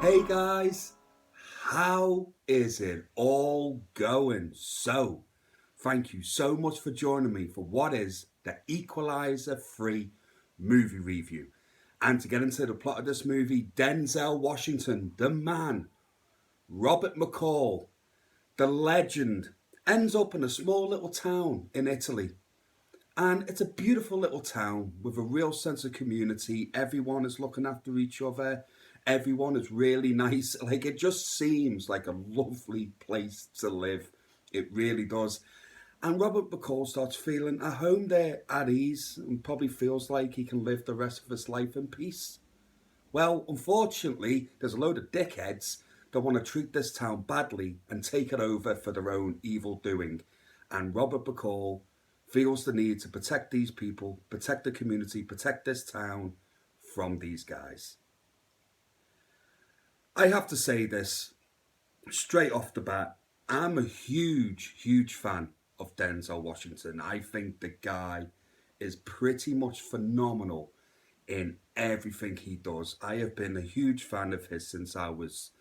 Hey guys, how is it all going? So, thank you so much for joining me for what is the Equalizer free movie review. And to get into the plot of this movie, Denzel Washington, the man, Robert McCall, the legend, ends up in a small little town in Italy. And it's a beautiful little town with a real sense of community. Everyone is looking after each other. Everyone is really nice. Like, it just seems like a lovely place to live. It really does. And Robert McCall starts feeling at home there, at ease, and probably feels like he can live the rest of his life in peace. Well, unfortunately, there's a load of dickheads that want to treat this town badly and take it over for their own evil doing. And Robert McCall feels the need to protect these people, protect the community, protect this town from these guys. I have to say this straight off the bat. I'm a huge fan of Denzel Washington. I think the guy is pretty much phenomenal in everything he does. I have been a huge fan of his since I was,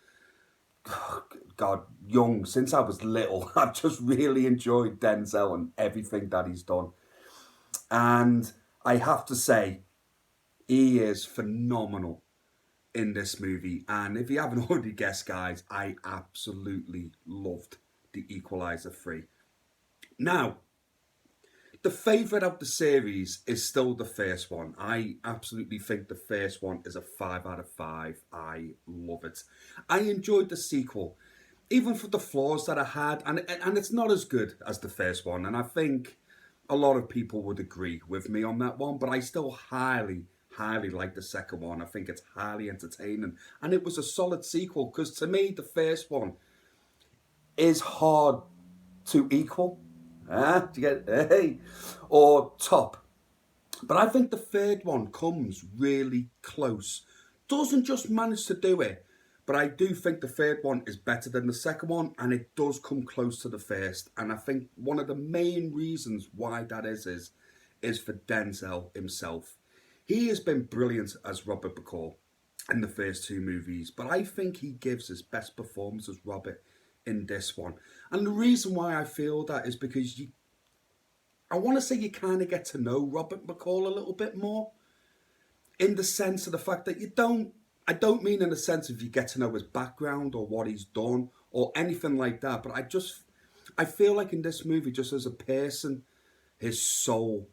young, since I was little. I've just really enjoyed Denzel and everything that he's done. And I have to say, he is phenomenal in this movie. And if you haven't already guessed, guys, I absolutely loved The Equalizer 3. Now, the favourite of the series is still the first one. I absolutely think the first one is a 5 out of 5. I love it. I enjoyed the sequel, even for the flaws that I had, and it's not as good as the first one. And I think a lot of people would agree with me on that one, but I still highly like the second one. I think it's highly entertaining, and it was a solid sequel because to me, the first one is hard to equal. Do you get hey or top? But I think the third one comes really close. Doesn't just manage to do it, but I do think the third one is better than the second one, and it does come close to the first. And I think one of the main reasons why that is for Denzel himself. He has been brilliant as Robert McCall in the first two movies, but I think he gives his best performance as Robert in this one. And the reason why I feel that is because I want to say you kind of get to know Robert McCall a little bit more, in the sense of the fact that I don't mean in the sense of you get to know his background or what he's done or anything like that, but I feel like in this movie, just as a person, his soul,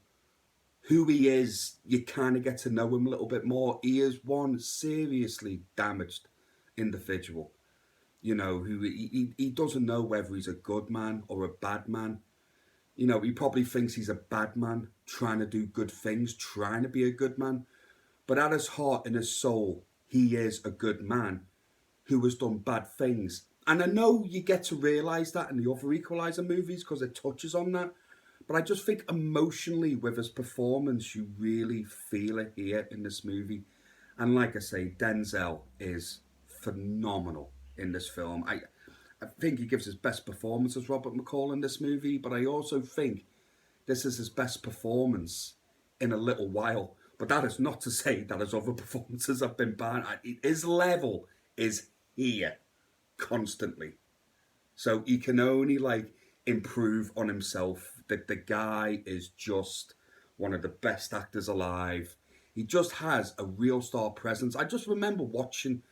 who he is, you kind of get to know him a little bit more. He is one seriously damaged individual, you know, who he doesn't know whether he's a good man or a bad man. You know, he probably thinks he's a bad man, trying to do good things, trying to be a good man. But at his heart and his soul, he is a good man who has done bad things. And I know you get to realise that in the other Equalizer movies because it touches on that. But I just think emotionally with his performance, you really feel it here in this movie. And like I say, Denzel is phenomenal in this film. I think he gives his best performance as Robert McCall in this movie, but I also think this is his best performance in a little while. But that is not to say that his other performances have been bad. His level is here constantly. So he can only improve on himself. The guy is just one of the best actors alive. He just has a real star presence. I just remember watching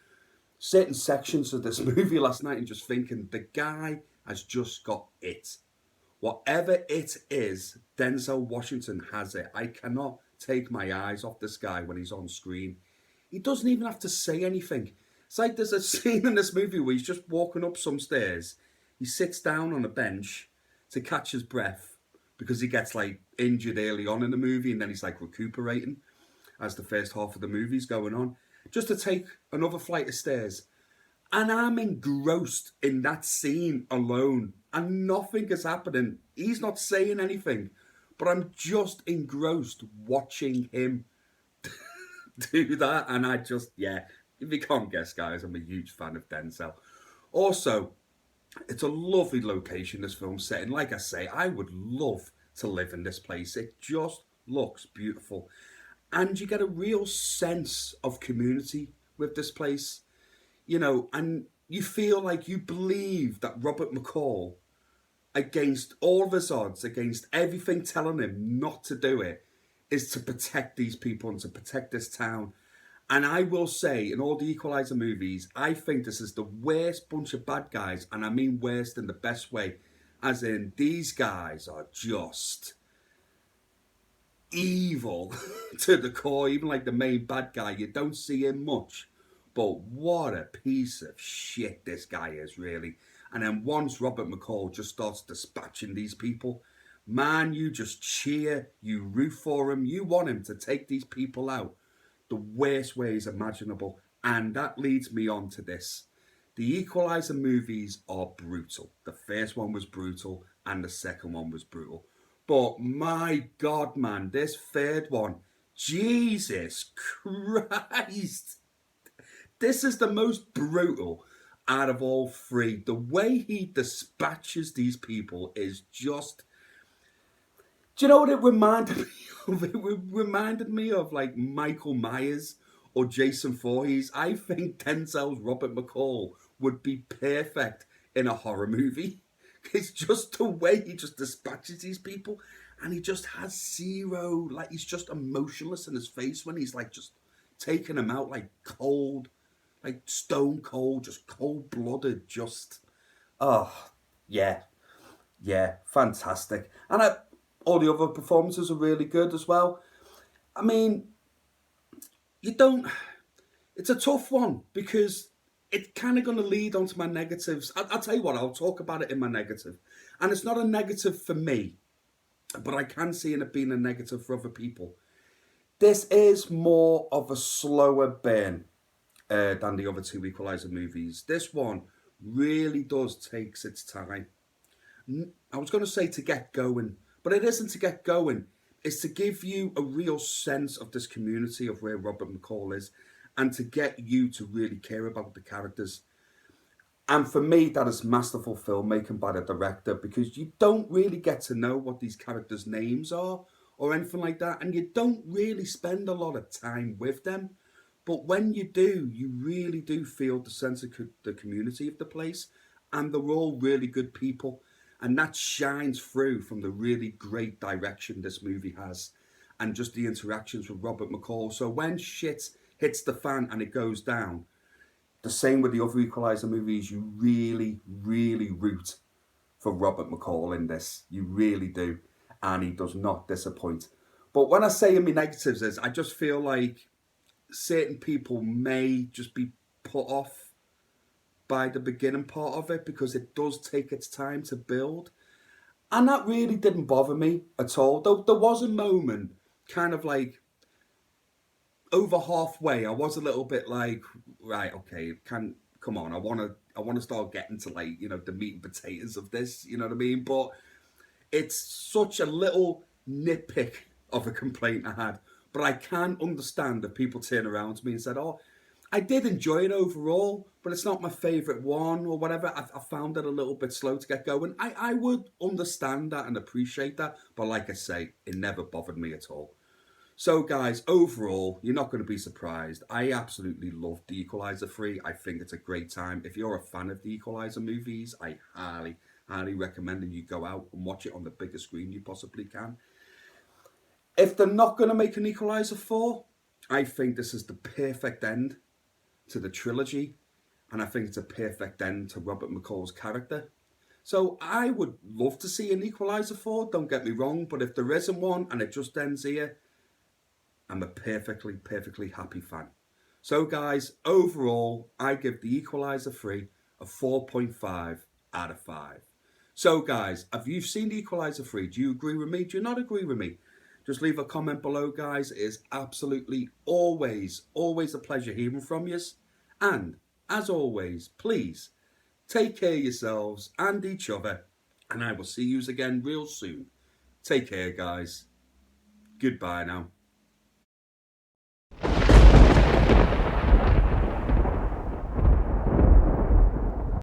certain sections of this movie last night and just thinking, the guy has just got it. Whatever it is, Denzel Washington has it. I cannot take my eyes off this guy when he's on screen. He doesn't even have to say anything. It's like there's a scene in this movie where he's just walking up some stairs. He sits down on a bench to catch his breath because he gets injured early on in the movie, and then he's recuperating as the first half of the movie's going on, just to take another flight of stairs. And I'm engrossed in that scene alone, and nothing is happening. He's not saying anything, but I'm just engrossed watching him do that. And if you can't guess, guys, I'm a huge fan of Denzel. Also, it's a lovely location, this film set in. Like I say, I would love to live in this place. It just looks beautiful. And you get a real sense of community with this place. you know, and you feel like you believe that Robert McCall, against all of his odds, against everything telling him not to do it, is to protect these people and to protect this town. And I will say, in all the Equalizer movies, I think this is the worst bunch of bad guys, and I mean worst in the best way. As in, these guys are just evil to the core. Even like the main bad guy, you don't see him much. But what a piece of shit this guy is, really. And then once Robert McCall just starts dispatching these people, man, you just cheer, you root for him, you want him to take these people out the worst ways imaginable. And that leads me on to this. The Equalizer movies are brutal. The first one was brutal and the second one was brutal. But my God, man, this third one, Jesus Christ. This is the most brutal out of all three. The way he dispatches these people is just... Do you know what it reminded me of? It reminded me of like Michael Myers or Jason Voorhees. I think Denzel's Robert McCall would be perfect in a horror movie. It's just the way he just dispatches these people, and he just has zero, like he's just emotionless in his face when he's like just taking them out like cold, like stone cold, just cold blooded, just, oh, yeah, fantastic. And all the other performances are really good as well. I mean, it's a tough one because it's kind of going to lead on to my negatives. I'll tell you what, I'll talk about it in my negative. And it's not a negative for me, but I can see it being a negative for other people. This is more of a slower burn than the other two Equalizer movies. This one really does takes its time. I was going to say to get going, but it isn't to get going. It's to give you a real sense of this community of where Robert McCall is, and to get you to really care about the characters. And for me, that is masterful filmmaking by the director, because you don't really get to know what these characters' names are or anything like that, and you don't really spend a lot of time with them. But when you do, you really do feel the sense of the community of the place, and they're all really good people. And that shines through from the really great direction this movie has, and just the interactions with Robert McCall. So when shit hits the fan and it goes down, the same with the other Equalizer movies, you really, really root for Robert McCall in this. You really do. And he does not disappoint. But when I say in my negatives is, I just feel like certain people may just be put off by the beginning part of it, because it does take its time to build. And that really didn't bother me at all. Though there was a moment, kind of like over halfway, I was a little bit like, right, okay, come on, I wanna start getting to, like, you know, the meat and potatoes of this, you know what I mean? But it's such a little nitpick of a complaint I had. But I can understand if people turn around to me and said, oh, I did enjoy it overall, but it's not my favourite one or whatever. I found it a little bit slow to get going. I would understand that and appreciate that. But like I say, it never bothered me at all. So guys, overall, you're not going to be surprised. I absolutely love The Equalizer 3. I think it's a great time. If you're a fan of the Equalizer movies, I highly, highly recommend that you go out and watch it on the biggest screen you possibly can. If they're not going to make an Equalizer 4, I think this is the perfect end to the trilogy, and I think it's a perfect end to Robert McCall's character. So I would love to see an Equalizer 4, don't get me wrong, but if there isn't one and it just ends here, I'm a perfectly, perfectly happy fan. So guys, overall, I give The Equalizer 3 a 4.5 out of 5. So guys, if you've seen The Equalizer 3, do you agree with me? Do you not agree with me? Just leave a comment below, guys. It is absolutely always a pleasure hearing from you. And, as always, please, take care of yourselves and each other. And I will see you again real soon. Take care, guys. Goodbye now.